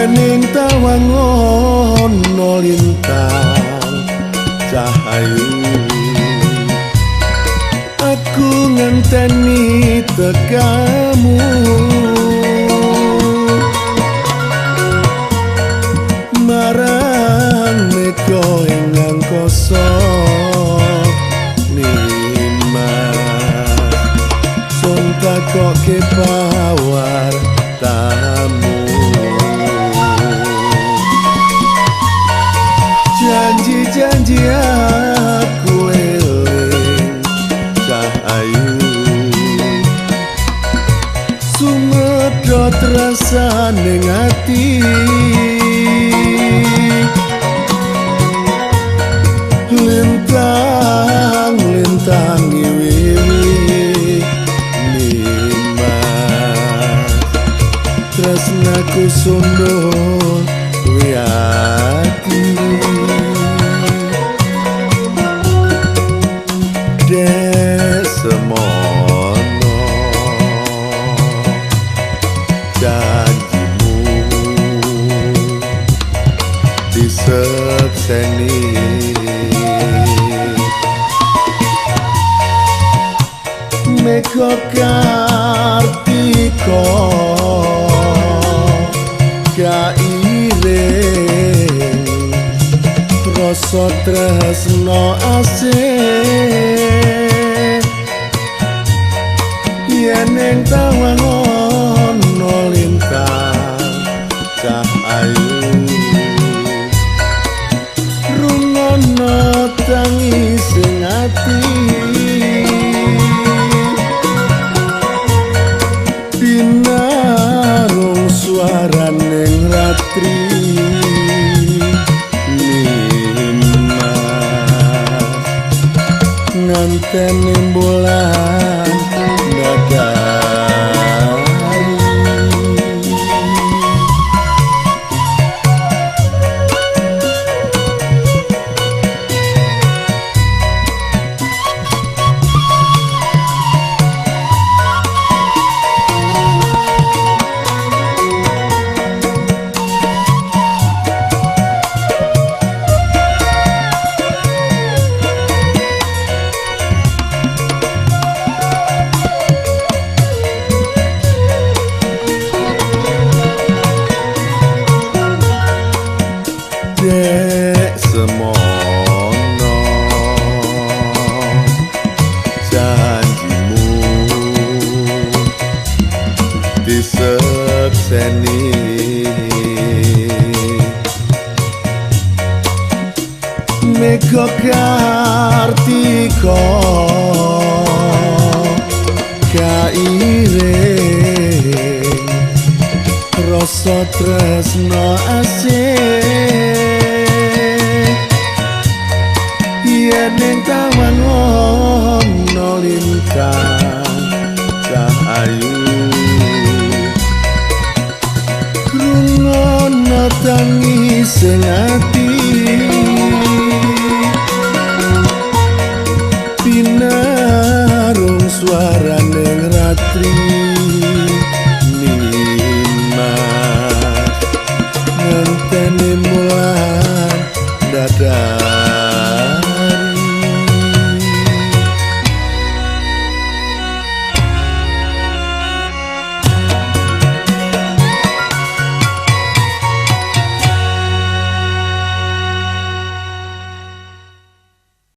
Ning tawangon no lintang cahayu aku ngenteni tekamu marang meko ingkang kosong nima sonta kok kepawar tamu janji aku eling cahayu sumedhot rasane ati lintang wiwi nima tresnaku sundul wiati semono janjimu disekseni meko kartiko kairing rasa tresno asih yen ing tawangon no lintang cahayu rungono tangis ati binarung suara ning ratri nima nganteni bulan dek semono janjimu disekseni meko kartiko kairing rasa tresno asih yen ing tawangon no lintang cahayu krungono tangis ati pinarung suara ning ratri nima ngenteni mulan dadah